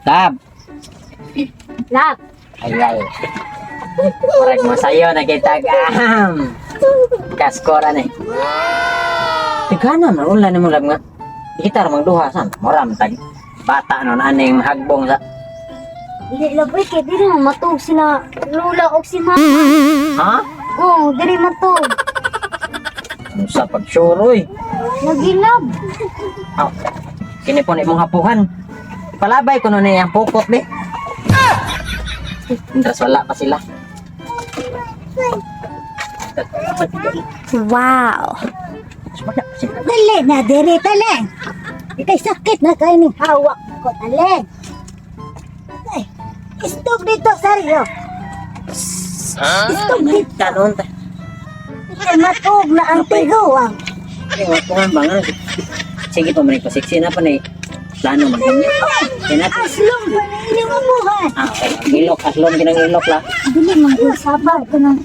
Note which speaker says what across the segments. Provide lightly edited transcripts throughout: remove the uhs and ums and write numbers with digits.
Speaker 1: Lab.
Speaker 2: Lab.
Speaker 1: Ay. Murag mo sa'yo nakita ka. Kaskoran eh. Tigana man, ulan mo lab nga. Gitar mang duha san. Moram tag. Bata nun, aning hagbong sa...
Speaker 2: Hindi labay kay dili mo matug sila lula o si mama.
Speaker 1: Ha?
Speaker 2: Oo, dili matug.
Speaker 1: Ano sa pagsuroy?
Speaker 2: Nagilab.
Speaker 1: Oh, kini po na imong hapuhan. Palabay ko nun yung pukot, be. Terus wala pa sila.
Speaker 2: Wow. Dali na, diri tali. Ikay sakit na kayo ni hawak ko tali. Ay, istog dito, Saryo. Istog dito.
Speaker 1: Kanon ta.
Speaker 2: Ikay matug na ang tiguang.
Speaker 1: Ay, hapuhan ba nga? Sige po, manay ko. Siksi na pa na plano man ninyo. Kinat.
Speaker 2: Aslong ba na inyong mabuhay?
Speaker 1: Ah, okay. Ilok. Aslong kinang ilok la.
Speaker 2: Dili man ko sabar ka na.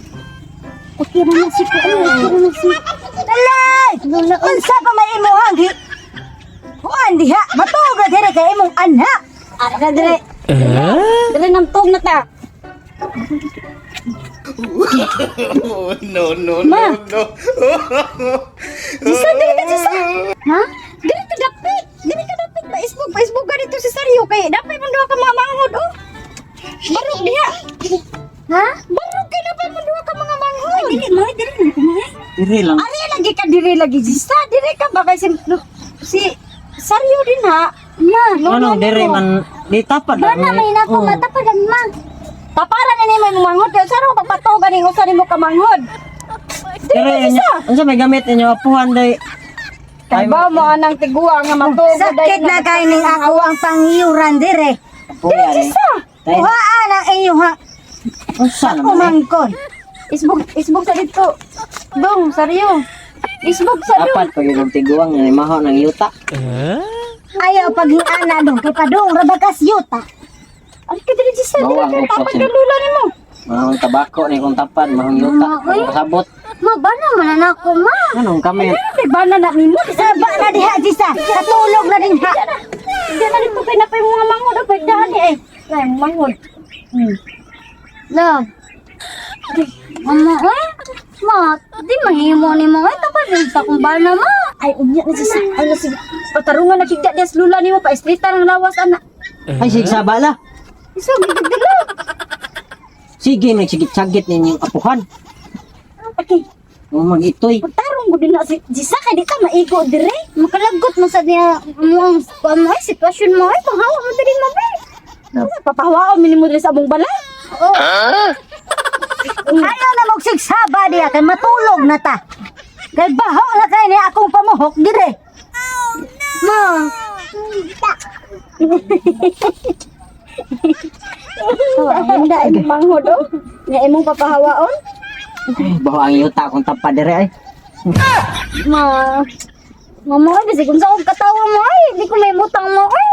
Speaker 2: Okay na si ko. Okay na si. Talay! Unsa pa may imuhang hi? Kuan diha, matug na diri kay imong anak. Ara diri. Diri nang tug na ta.
Speaker 3: No, no,
Speaker 2: Ma.
Speaker 3: no, no.
Speaker 2: Jisa, dili ka Jisa. Ha? Dili ka dapit. Dili ka dapit. Facebook ka dito si Saryo kay dapit man duha ka mamangod oh. Barog diha. Ha? Barog kay dapit man duha ka mga manghod. Dili mo, dili mo kumain.
Speaker 1: Diri lang.
Speaker 2: Ari lagi ka diri lagi Jisa. Diri ka ba kay si Saryo din ha? Ma,
Speaker 1: Ano, diri man. Di tapad.
Speaker 2: Bana may nako matapadan ma. Taparan ni mo manghod kay saro pagpatugan ning usa nimo ka manghod.
Speaker 1: Diri niya. Unsa may gamit ninyo apuhan day?
Speaker 2: Kay ba mo anang tiguang nga matugod sakit na kay ning ako ang pangiyuran dire.
Speaker 1: Apuhan eh. Tay.
Speaker 2: Kuhaan ang iyuha
Speaker 1: Unsa naman eh?
Speaker 2: umangkon. Isbog sa dito. Dong, saryo. Isbog sa dong.
Speaker 1: Dapat pag yung tiguang na maho ng yuta.
Speaker 2: Ayaw paghiana dong kay padong rabakas yuta. Ay ka diri sa dili
Speaker 1: Bawang
Speaker 2: ka
Speaker 1: upos
Speaker 2: tapad
Speaker 1: yun.
Speaker 2: ka lula nimo.
Speaker 1: Mahong tabako ni kung tapad, mahong yuta.
Speaker 2: Ay.
Speaker 1: Kasabot.
Speaker 2: Ma bana man ako ma.
Speaker 1: Anong kami?
Speaker 2: Ay bana na nimo. Saba na diha Jisa. Katulog na din ha. Diyan na dito pinapay mga mangod o pagdaan eh. Ay mangod. Love. Mama, eh? Ma, di mahimo ni mo. Ay, tapos rin sa kung bana, ma. Ay, unya na siya. Ay, sige. Patarungan na kigda des lula ni mo. Pa-estrita ng lawas, anak.
Speaker 1: Ay, sige sabala.
Speaker 2: Iso, gigigila.
Speaker 1: Sige, nagsigit-sagit ninyong apuhan.
Speaker 2: Okay.
Speaker 1: Mag-itoy.
Speaker 2: Patarong ko din na si Jisa. Kaya di ka maigo dire. Makalagot mo sa niya mo ang sitwasyon mo. Ay, panghawa mo din mo, be. Papahawa ko, minimo din sa abong balay. Oo. Ayaw na magsigsaba diya kay matulog na ta. Kay baho na kay ni akong pamuhok dire. Ma. Handa ay manghod oh. Nga imong papahawaon.
Speaker 1: Baho ang yuta kung tapad dire ay.
Speaker 2: Ma. Mama, ay bisig kung saan katawa mo ay. Hindi ko may butang mo ay.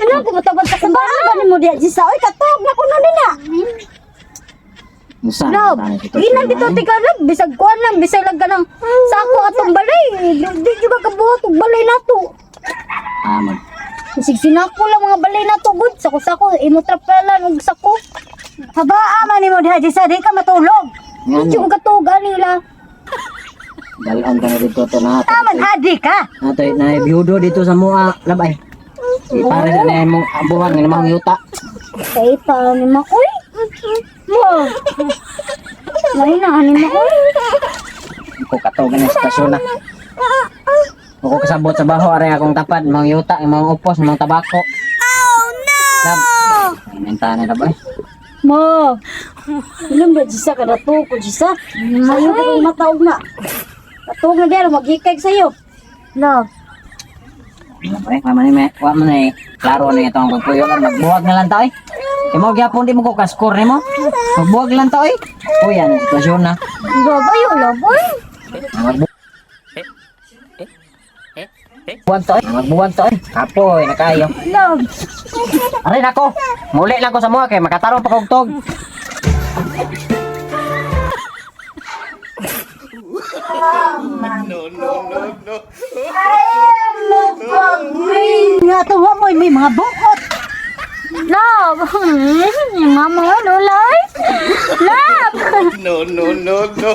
Speaker 2: Ano, kumatabad ka sa bahay. Gani mo diya Jisa. Ay, katawag na ko na din na.
Speaker 1: Musa.
Speaker 2: Love, ilan dito tika love, bisag kuan lang, bisag lang ka ng sako atong balay. Di juga kabuhat og balay nato.
Speaker 1: Mag.
Speaker 2: Bisig sinako lang mga balay nato gud, sako-sako imo trapalan og sako. Habaa man nimo diha Jisa, di ka matulog. Di
Speaker 1: Ngano?
Speaker 2: ka tugan nila.
Speaker 1: Dalon ka na dito to na.
Speaker 2: Taman hadi ka.
Speaker 1: Nato na biyudo dito sa mua labay. Para na imong abuhan ng mga yuta.
Speaker 2: Kay pa ni makoy. Mo. Lain na ani makoy.
Speaker 1: Ako katugan ng stasyon na. Ako kasabot sa baho aray akong tapad, mga yuta, mga upos, mga tabako. Oh no. Lab. Menta na labay.
Speaker 2: Mo. Ilang ba Jisa ka na to ko Jisa? Sayo ka kong mataog na. Mataog na dyan, mag-ikag sa'yo. Love.
Speaker 1: Labay, mama ni me, wa man ay klaro na ito ang pagpuyo kan magbuwag na lang tayo. Imo gyapon di mo ko ka-score nimo. Magbuwag lang tayo. Kuya na sitwasyon na.
Speaker 2: Babayo, laboy.
Speaker 1: Magbuwag tayo. Apoy na kayo.
Speaker 2: Love.
Speaker 1: Aray nako. Muli lang ko sa mga kay makatarong pa kog tog.
Speaker 3: No, no, no, no.
Speaker 2: Nga tuwa mo, may mga bukot. Love. Yung mama mo, Lolay. Love.
Speaker 3: No, no, no, no.